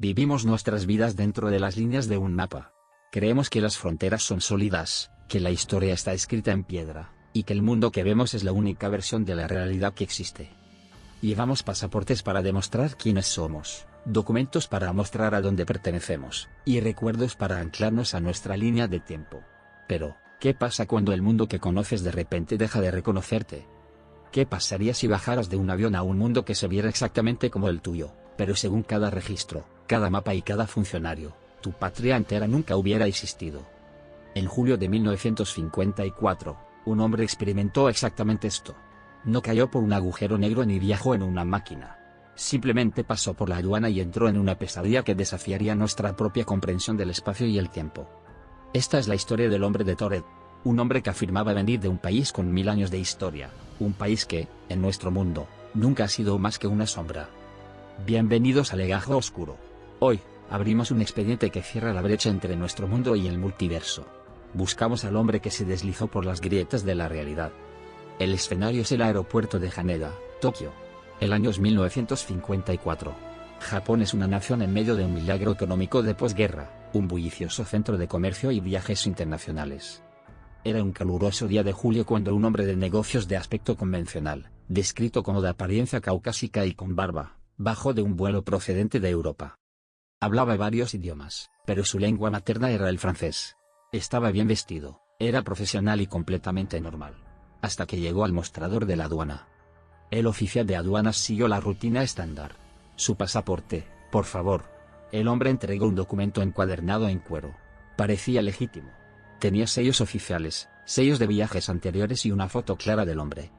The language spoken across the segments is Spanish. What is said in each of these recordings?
Vivimos nuestras vidas dentro de las líneas de un mapa. Creemos que las fronteras son sólidas, que la historia está escrita en piedra, y que el mundo que vemos es la única versión de la realidad que existe. Llevamos pasaportes para demostrar quiénes somos, documentos para mostrar a dónde pertenecemos, y recuerdos para anclarnos a nuestra línea de tiempo. Pero, ¿qué pasa cuando el mundo que conoces de repente deja de reconocerte? ¿Qué pasaría si bajaras de un avión a un mundo que se viera exactamente como el tuyo, pero según cada registro, cada mapa y cada funcionario, tu patria entera nunca hubiera existido? En julio de 1954, un hombre experimentó exactamente esto. No cayó por un agujero negro ni viajó en una máquina. Simplemente pasó por la aduana y entró en una pesadilla que desafiaría nuestra propia comprensión del espacio y el tiempo. Esta es la historia del hombre de Toret, un hombre que afirmaba venir de un país con 1000 años de historia, un país que, en nuestro mundo, nunca ha sido más que una sombra. Bienvenidos al Legajo Oscuro. Hoy, abrimos un expediente que cierra la brecha entre nuestro mundo y el multiverso. Buscamos al hombre que se deslizó por las grietas de la realidad. El escenario es el aeropuerto de Haneda, Tokio. El año es 1954. Japón es una nación en medio de un milagro económico de posguerra, un bullicioso centro de comercio y viajes internacionales. Era un caluroso día de julio cuando un hombre de negocios de aspecto convencional, descrito como de apariencia caucásica y con barba, bajó de un vuelo procedente de Europa. Hablaba varios idiomas, pero su lengua materna era el francés. Estaba bien vestido, era profesional y completamente normal. Hasta que llegó al mostrador de la aduana. El oficial de aduanas siguió la rutina estándar. Su pasaporte, por favor. El hombre entregó un documento encuadernado en cuero. Parecía legítimo. Tenía sellos oficiales, sellos de viajes anteriores y una foto clara del hombre.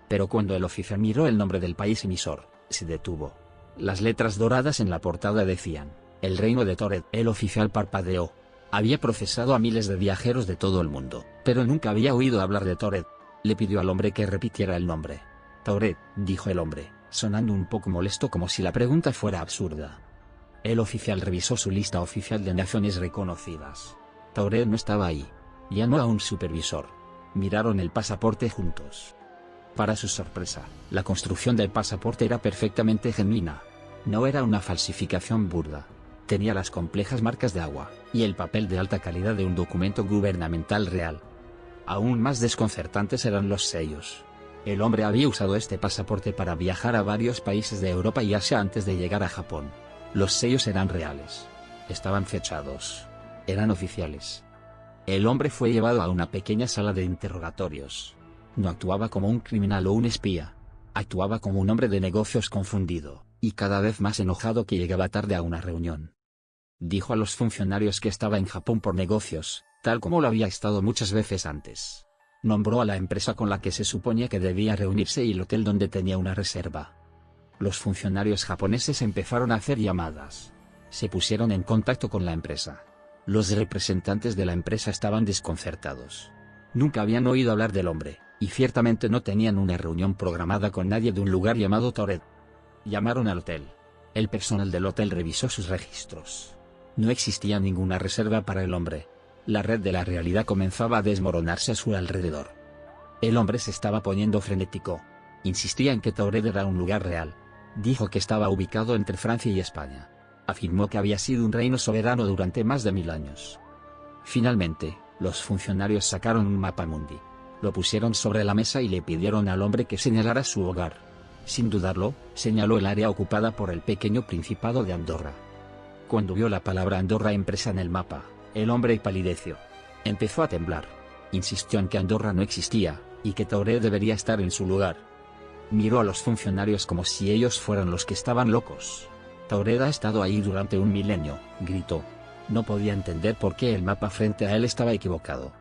Pero cuando el oficial miró el nombre del país emisor, se detuvo. Las letras doradas en la portada decían, el reino de Toret. El oficial parpadeó. Había procesado a miles de viajeros de todo el mundo, pero nunca había oído hablar de Toret. Le pidió al hombre que repitiera el nombre. Toret, dijo el hombre, sonando un poco molesto como si la pregunta fuera absurda. El oficial revisó su lista oficial de naciones reconocidas. Toret no estaba ahí. Llamó a un supervisor. Miraron el pasaporte juntos. Para su sorpresa, la construcción del pasaporte era perfectamente genuina. No era una falsificación burda. Tenía las complejas marcas de agua, y el papel de alta calidad de un documento gubernamental real. Aún más desconcertantes eran los sellos. El hombre había usado este pasaporte para viajar a varios países de Europa y Asia antes de llegar a Japón. Los sellos eran reales. Estaban fechados. Eran oficiales. El hombre fue llevado a una pequeña sala de interrogatorios. No actuaba como un criminal o un espía. Actuaba como un hombre de negocios confundido, y cada vez más enojado que llegaba tarde a una reunión. Dijo a los funcionarios que estaba en Japón por negocios, tal como lo había estado muchas veces antes. Nombró a la empresa con la que se suponía que debía reunirse y el hotel donde tenía una reserva. Los funcionarios japoneses empezaron a hacer llamadas. Se pusieron en contacto con la empresa. Los representantes de la empresa estaban desconcertados. Nunca habían oído hablar del hombre, y ciertamente no tenían una reunión programada con nadie de un lugar llamado Toret. Llamaron al hotel. El personal del hotel revisó sus registros. No existía ninguna reserva para el hombre. La red de la realidad comenzaba a desmoronarse a su alrededor. El hombre se estaba poniendo frenético. Insistía en que Toret era un lugar real. Dijo que estaba ubicado entre Francia y España. Afirmó que había sido un reino soberano durante más de 1000 años. Finalmente, los funcionarios sacaron un mapa mundi. Lo pusieron sobre la mesa y le pidieron al hombre que señalara su hogar. Sin dudarlo, señaló el área ocupada por el pequeño Principado de Andorra. Cuando vio la palabra Andorra impresa en el mapa, el hombre palideció. Empezó a temblar. Insistió en que Andorra no existía, y que Toret debería estar en su lugar. Miró a los funcionarios como si ellos fueran los que estaban locos. Toret ha estado ahí durante 1 milenio, gritó. No podía entender por qué el mapa frente a él estaba equivocado.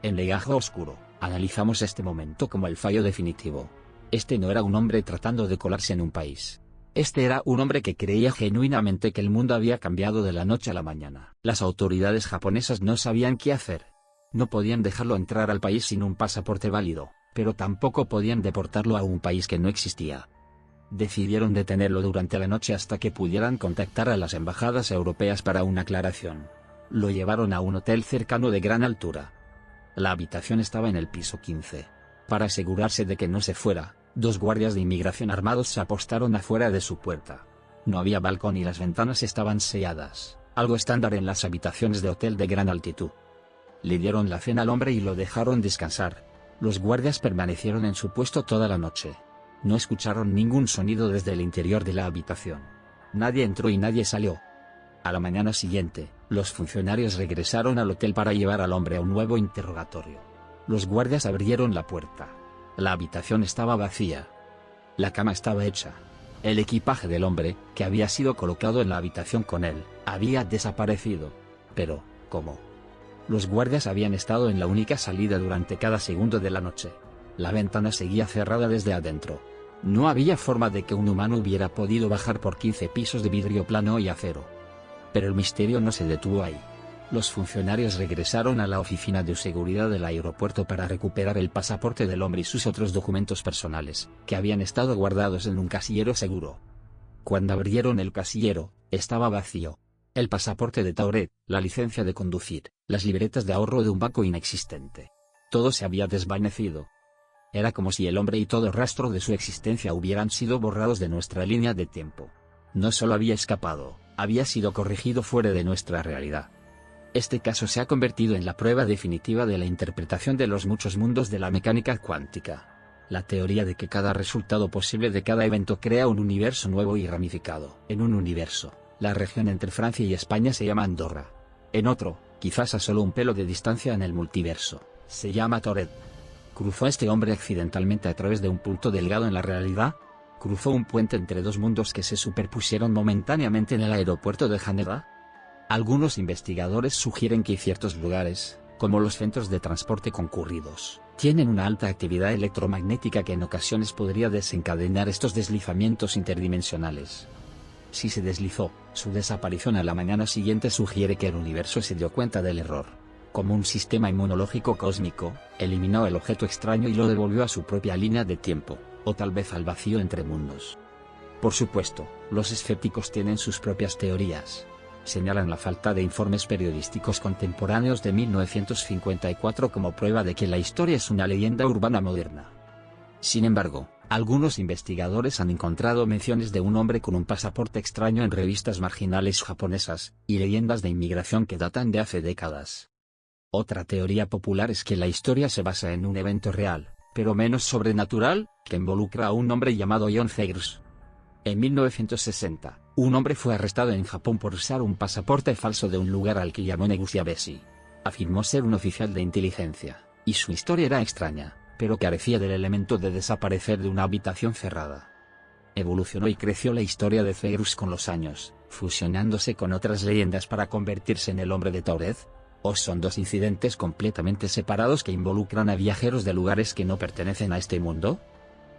En Legajo Oscuro, analizamos este momento como el fallo definitivo. Este no era un hombre tratando de colarse en un país. Este era un hombre que creía genuinamente que el mundo había cambiado de la noche a la mañana. Las autoridades japonesas no sabían qué hacer. No podían dejarlo entrar al país sin un pasaporte válido, pero tampoco podían deportarlo a un país que no existía. Decidieron detenerlo durante la noche hasta que pudieran contactar a las embajadas europeas para una aclaración. Lo llevaron a un hotel cercano de gran altura. La habitación estaba en el piso 15. Para asegurarse de que no se fuera, 2 guardias de inmigración armados se apostaron afuera de su puerta. No había balcón y las ventanas estaban selladas, algo estándar en las habitaciones de hotel de gran altitud. Le dieron la cena al hombre y lo dejaron descansar. Los guardias permanecieron en su puesto toda la noche. No escucharon ningún sonido desde el interior de la habitación. Nadie entró y nadie salió. A la mañana siguiente, los funcionarios regresaron al hotel para llevar al hombre a un nuevo interrogatorio. Los guardias abrieron la puerta. La habitación estaba vacía. La cama estaba hecha. El equipaje del hombre, que había sido colocado en la habitación con él, había desaparecido. Pero, ¿cómo? Los guardias habían estado en la única salida durante cada segundo de la noche. La ventana seguía cerrada desde adentro. No había forma de que un humano hubiera podido bajar por 15 pisos de vidrio plano y acero. Pero el misterio no se detuvo ahí. Los funcionarios regresaron a la oficina de seguridad del aeropuerto para recuperar el pasaporte del hombre y sus otros documentos personales, que habían estado guardados en un casillero seguro. Cuando abrieron el casillero, estaba vacío. El pasaporte de Tauret, la licencia de conducir, las libretas de ahorro de un banco inexistente. Todo se había desvanecido. Era como si el hombre y todo rastro de su existencia hubieran sido borrados de nuestra línea de tiempo. No solo había escapado, había sido corregido fuera de nuestra realidad. Este caso se ha convertido en la prueba definitiva de la interpretación de los muchos mundos de la mecánica cuántica. La teoría de que cada resultado posible de cada evento crea un universo nuevo y ramificado. En un universo, la región entre Francia y España se llama Andorra. En otro, quizás a solo un pelo de distancia en el multiverso, se llama Tauret. ¿Cruzó este hombre accidentalmente a través de un punto delgado en la realidad? ¿Cruzó un puente entre dos mundos que se superpusieron momentáneamente en el aeropuerto de Haneda? Algunos investigadores sugieren que ciertos lugares, como los centros de transporte concurridos, tienen una alta actividad electromagnética que en ocasiones podría desencadenar estos deslizamientos interdimensionales. Si se deslizó, su desaparición a la mañana siguiente sugiere que el universo se dio cuenta del error. Como un sistema inmunológico cósmico, eliminó el objeto extraño y lo devolvió a su propia línea de tiempo, o tal vez al vacío entre mundos. Por supuesto, los escépticos tienen sus propias teorías. Señalan la falta de informes periodísticos contemporáneos de 1954 como prueba de que la historia es una leyenda urbana moderna. Sin embargo, algunos investigadores han encontrado menciones de un hombre con un pasaporte extraño en revistas marginales japonesas, y leyendas de inmigración que datan de hace décadas. Otra teoría popular es que la historia se basa en un evento real, pero menos sobrenatural, que involucra a un hombre llamado John Zegers. En 1960, un hombre fue arrestado en Japón por usar un pasaporte falso de un lugar al que llamó Negusiabesi. Afirmó ser un oficial de inteligencia, y su historia era extraña, pero carecía del elemento de desaparecer de una habitación cerrada. Evolucionó y creció la historia de Zegers con los años, fusionándose con otras leyendas para convertirse en el hombre de Tauret. ¿O son dos incidentes completamente separados que involucran a viajeros de lugares que no pertenecen a este mundo?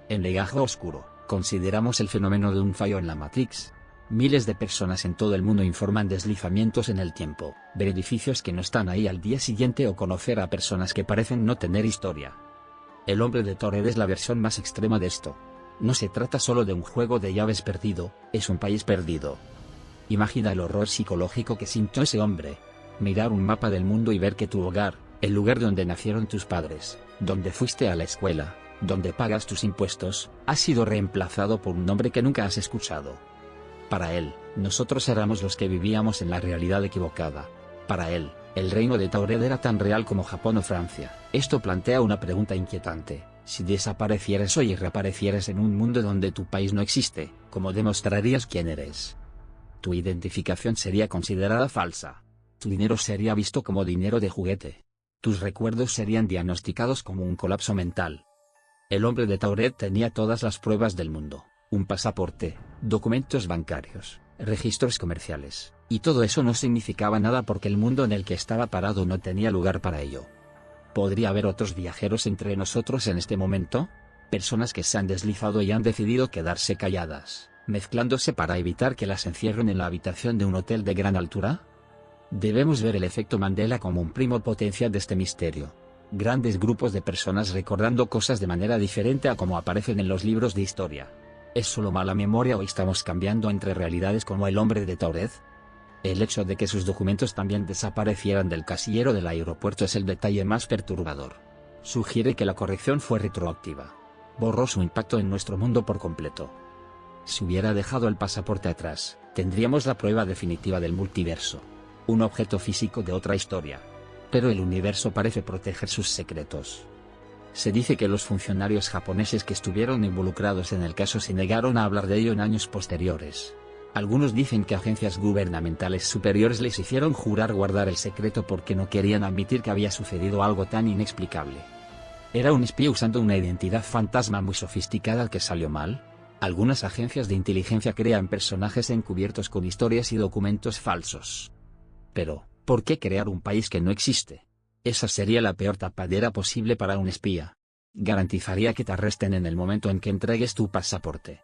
En Legajo Oscuro, consideramos el fenómeno de un fallo en la Matrix. Miles de personas en todo el mundo informan deslizamientos en el tiempo, ver edificios que no están ahí al día siguiente o conocer a personas que parecen no tener historia. El hombre de Tauret es la versión más extrema de esto. No se trata solo de un juego de llaves perdido, es un país perdido. Imagina el horror psicológico que sintió ese hombre. Mirar un mapa del mundo y ver que tu hogar, el lugar donde nacieron tus padres, donde fuiste a la escuela, donde pagas tus impuestos, ha sido reemplazado por un nombre que nunca has escuchado. Para él, nosotros éramos los que vivíamos en la realidad equivocada. Para él, el reino de Tauret era tan real como Japón o Francia. Esto plantea una pregunta inquietante. Si desaparecieras hoy y reaparecieras en un mundo donde tu país no existe, ¿cómo demostrarías quién eres? Tu identificación sería considerada falsa. Tu dinero sería visto como dinero de juguete. Tus recuerdos serían diagnosticados como un colapso mental. El hombre de Tauret tenía todas las pruebas del mundo, un pasaporte, documentos bancarios, registros comerciales, y todo eso no significaba nada porque el mundo en el que estaba parado no tenía lugar para ello. ¿Podría haber otros viajeros entre nosotros en este momento? Personas que se han deslizado y han decidido quedarse calladas, mezclándose para evitar que las encierren en la habitación de un hotel de gran altura. Debemos ver el efecto Mandela como un primo potencial de este misterio. Grandes grupos de personas recordando cosas de manera diferente a como aparecen en los libros de historia. ¿Es solo mala memoria o estamos cambiando entre realidades como el hombre de Tauret? El hecho de que sus documentos también desaparecieran del casillero del aeropuerto es el detalle más perturbador. Sugiere que la corrección fue retroactiva. Borró su impacto en nuestro mundo por completo. Si hubiera dejado el pasaporte atrás, tendríamos la prueba definitiva del multiverso. Un objeto físico de otra historia. Pero el universo parece proteger sus secretos. Se dice que los funcionarios japoneses que estuvieron involucrados en el caso se negaron a hablar de ello en años posteriores. Algunos dicen que agencias gubernamentales superiores les hicieron jurar guardar el secreto porque no querían admitir que había sucedido algo tan inexplicable. ¿Era un espía usando una identidad fantasma muy sofisticada que salió mal? Algunas agencias de inteligencia crean personajes encubiertos con historias y documentos falsos. Pero, ¿por qué crear un país que no existe? Esa sería la peor tapadera posible para un espía. Garantizaría que te arresten en el momento en que entregues tu pasaporte.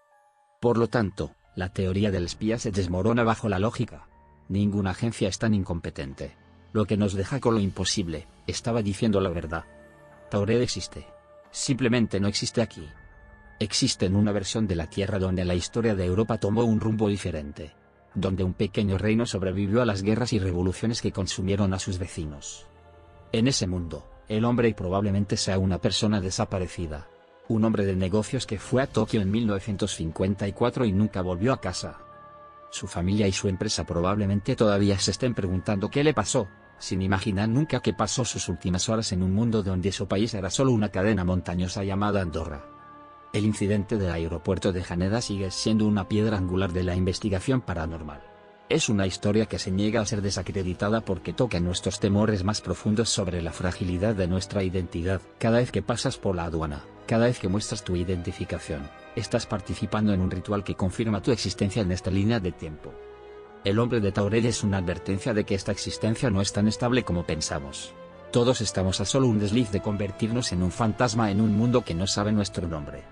Por lo tanto, la teoría del espía se desmorona bajo la lógica. Ninguna agencia es tan incompetente. Lo que nos deja con lo imposible, estaba diciendo la verdad. Taured existe. Simplemente no existe aquí. Existe en una versión de la Tierra donde la historia de Europa tomó un rumbo diferente. Donde un pequeño reino sobrevivió a las guerras y revoluciones que consumieron a sus vecinos. En ese mundo, el hombre probablemente sea una persona desaparecida. Un hombre de negocios que fue a Tokio en 1954 y nunca volvió a casa. Su familia y su empresa probablemente todavía se estén preguntando qué le pasó, sin imaginar nunca que pasó sus últimas horas en un mundo donde su país era solo una cadena montañosa llamada Andorra. El incidente del aeropuerto de Haneda sigue siendo una piedra angular de la investigación paranormal. Es una historia que se niega a ser desacreditada porque toca nuestros temores más profundos sobre la fragilidad de nuestra identidad. Cada vez que pasas por la aduana, cada vez que muestras tu identificación, estás participando en un ritual que confirma tu existencia en esta línea de tiempo. El hombre de Taured es una advertencia de que esta existencia no es tan estable como pensamos. Todos estamos a solo un desliz de convertirnos en un fantasma en un mundo que no sabe nuestro nombre.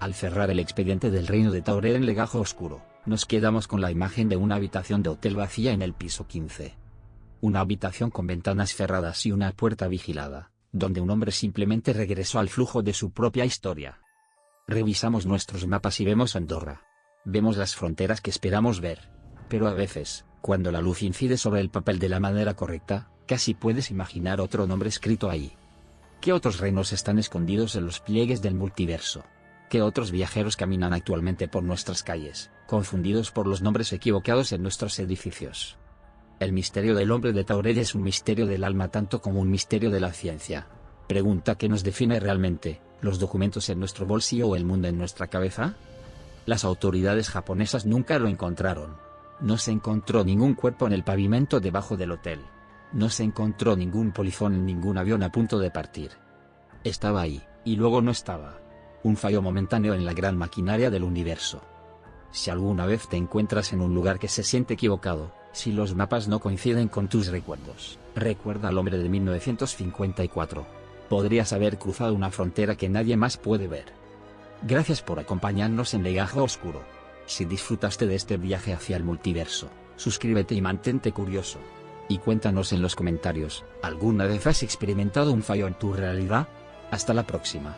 Al cerrar el expediente del reino de Taured en Legajo Oscuro, nos quedamos con la imagen de una habitación de hotel vacía en el piso 15. Una habitación con ventanas cerradas y una puerta vigilada, donde un hombre simplemente regresó al flujo de su propia historia. Revisamos nuestros mapas y vemos Andorra. Vemos las fronteras que esperamos ver. Pero a veces, cuando la luz incide sobre el papel de la manera correcta, casi puedes imaginar otro nombre escrito ahí. ¿Qué otros reinos están escondidos en los pliegues del multiverso? ¿Qué otros viajeros caminan actualmente por nuestras calles, confundidos por los nombres equivocados en nuestros edificios? El misterio del hombre de Taured es un misterio del alma tanto como un misterio de la ciencia. Pregunta: ¿qué nos define realmente, los documentos en nuestro bolsillo o el mundo en nuestra cabeza? Las autoridades japonesas nunca lo encontraron. No se encontró ningún cuerpo en el pavimento debajo del hotel. No se encontró ningún polizón en ningún avión a punto de partir. Estaba ahí, y luego no estaba. Un fallo momentáneo en la gran maquinaria del universo. Si alguna vez te encuentras en un lugar que se siente equivocado, si los mapas no coinciden con tus recuerdos, recuerda al hombre de 1954. Podrías haber cruzado una frontera que nadie más puede ver. Gracias por acompañarnos en Legajo Oscuro. Si disfrutaste de este viaje hacia el multiverso, suscríbete y mantente curioso. Y cuéntanos en los comentarios, ¿alguna vez has experimentado un fallo en tu realidad? Hasta la próxima.